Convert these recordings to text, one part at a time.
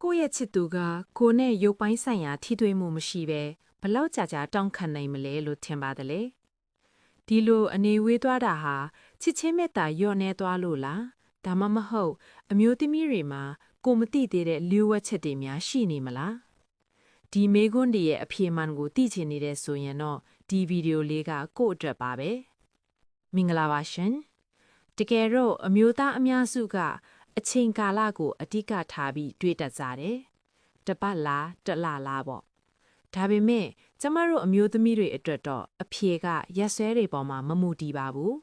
ကိုယ့်ရဲ့ချစ်သူကကိုယ်နဲ့ရုပ်ပိုင်းဆိုင်ရာထိတွေ့မှုမရှိဘဲဘလောက်ကြာကြာတောင်းခံနိုင်မလဲလို့ထင်ပါတယ်လေဒီလိုအနေဝေးသွားတာဟာချစ်ချင်းမေတ္တာညော့နေသွားလို့လားဒါမှမဟုတ်အမျိုးသမီးတွေမှာကိုမသိသေးတဲ့လျှို့ဝှက်ချက်တွေများရှိနေမလားဒီမေကွန်းတွေရဲ့အဖြေမှန်ကိုသိချင်နေတဲ့ဆိုရင်တော့ဒီဗီဒီယိုလေးကကိုယ့်အတွက်ပါပဲမင်္ဂလာပါရှင်တကယ်တော့အမျိုးသားအများစုကအချိန်ကာလကိုအဓိကထားပြီးတွေးတတ်ကြတယ်။တပတ်လားတလလားပေါ့။ဒါပေမဲ့ကျမတို့အမျိုးသမီးတွေအတွက်တော့အဖြေကရက်ဆွဲတွေပေါ်မှာမမူတည်ပါဘူး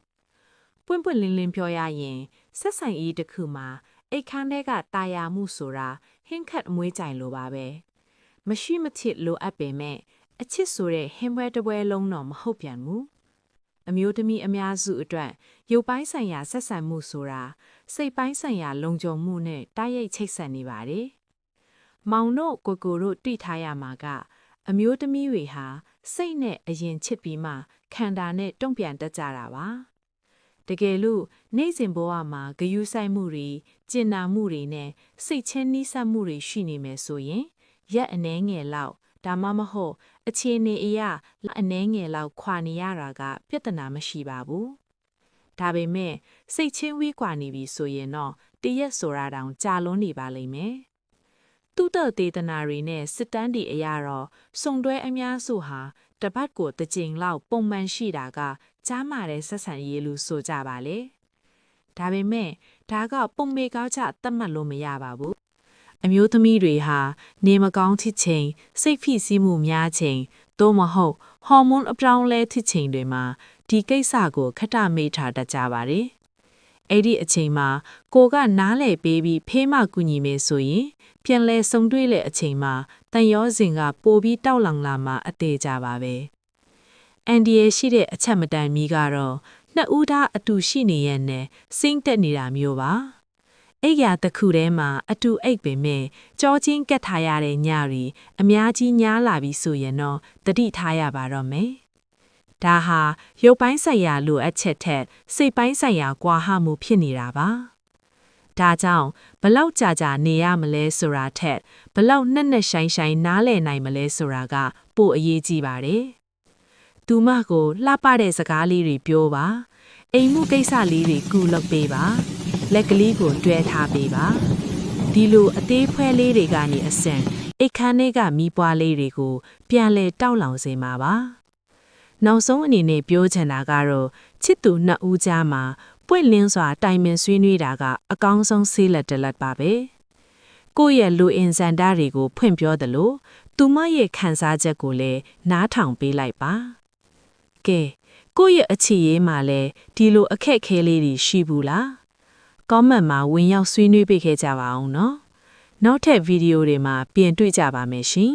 ။ပွင့်ပွင့်လင်းလင်းပြောရရင်ဆက်ဆိုင်ရေးတစ်ခုမှာအိတ်ခမ်းထဲကတာယာမှုဆိုတာဟင်းခတ်အမွေးကြိုင်လိုပါပဲ။မရှိမချစ်လိုအပ်ပေမဲ့အချစ်ဆိုတဲ့ဟင်းပွဲတစ်ပွဲလုံးတော့မဟုတ်ပြန်ဘူး။အမျိုးသမီးအများစုအတွက်ရုပ်ပိုင်းဆိုင်ရာဆက်ဆံမှုဆိုတာစိတ်ပိုင်းဆိုင်ရာလုံခြုံမှုနဲ့တိုက်ရိုက်ချိတ်ဆက်နေပါတယ်။မောင်တို့ကိုတို့တွေ့ထားရမှာကအမျိုးသမီးတွေဟာစိတ်နဲ့အရင်ချစ်ပြီးမှခန္ဓာနဲ့တုံ့ပြန်တတ်ကြတာပါ။တကယ်လို့နေ့စဉ်ဘဝမှာဂရုစိုက်မှုတွေကျင်နာမှုတွေနဲ့စိတ်ချင်းနှီးစပ်မှုတွေရှိနေမယ်ဆိုရင်ရက်အနှဲငယ်လောက်ဒါမှမဟုတ်အခြေအနေအရအနှဲငယ်လောက်ခွာနေရတာကပြဿနာမရှိပါဘူး။ဒါပေမဲ့စိတ်ချင်းဝေးကွာနေပြီဆိုရင်တော့တရက်ဆိုတာတောင်ကြာလွန်းနေပါလိမ့်မယ်။သူ့တဲ့ဒေသနာတွေနဲ့စစ်တမ်းတွေအရတော့စုံတွဲအများစုဟာတပတ်ကိုတစ်ကြိမ်လောက်ပုံမှန်ရှိတာကကြားမာတဲ့ဆက်ဆံရေးလို့ဆိုကြပါလေ။ဒါပေမဲ့ဒါကပုံမေကောက်ချသတ်မှတ်လို့မရပါဘူး။အမျိုးသမီးတွေဟာနေမကောင်းဖြစ်ချိန်စိတ်ဖိစီးမှုများချိန်သို့မဟုတ်ဟော်မုန်းအပြောင်းလဲဖြစ်ချိန်တွေမှာဒီကိစ္စကိုခက်ထမေးထားတတ်ကြပါတယ်။အဲ့ဒီအချိန်မှာကိုကနားလဲပေးပြီးဖေးမကူညီမယ်ဆိုရင်ပြန်လဲဆုံတွေ့တဲ့အချိန်မှာတန်ရောစင်ကပိုပြီးတောက်လောင်လာမှအသေးကြပါပဲ။အန်ဒီရဲ့ရှိတဲ့အချက်မတန်မီကတော့နှစ်ဦးသားအတူရှိနေရတဲ့စိမ့်တက်နေတာမျိုးပါ။အိယာတစ်ခုထဲမှာအတူအိတ်ပင်မဲ့ကြောချင်းကက်ထားရတဲ့ညတွေအများကြီးညားလာပြီဆိုရင်တော့တတိထားရပါတော့မယ်။ဒါဟာရုပ်ပိုင်းဆိုင်ရာလိုအပ်ချက်ထက်စိတ်ပိုင်းဆိုင်ရာကွာဟမှုဖြစ်နေတာပါ။ဒါကြောင့်ဘလောက်ကြာကြာနေရမလဲဆိုတာထက်ဘလောက်နှက်နှက်ဆိုင်ဆိုင်နားလည်နိုင်မလဲဆိုတာကပိုအရေးကြီးပါတယ်။သူမကိုလှပတဲ့စကားလေးတွေပြောပါ။အိမ်မှုကိစ္စလေးတွေကူလုပ်ပေးပါ။လက်ကလေးကိုတွဲထားပေးပါဒီလိုအသေးဖွဲလေးတွေကနေအစင်အိတ်ခမ်းလေးကမီးပွားလေးတွေကိုပြန်လဲတောက်လောင်စေမှာပါနောက်ဆုံးအနေနဲ့ပြောချင်တာကတော့ချစ်သူနှစ်ဦးကြားမှာပွင့်လင်းစွာတိုင်ပင်ဆွေးနွေးတာကအကောင်းဆုံးဆေးလက်တလက်ပါပဲကိုယ့်ရဲ့လူအင်စန္ဒတွေကိုဖွင့်ပြောသလိုသူမရဲ့ခံစားချက်ကိုလည်းနားထောင်ပေးလိုက်ပါကဲကိုယ့်ရဲ့အခြေရေးမှာလည်းဒီလိုအခက်ခဲလေးတွေရှိဘူးလားcomment မှာဝင်ရောက်ဆွေးနွေးပေးခဲ့ကြပါအောင်နော်နောက်ထပ်ဗီဒီယိုတွေမှာပြန်တွေ့ကြပါမယ်ရှင်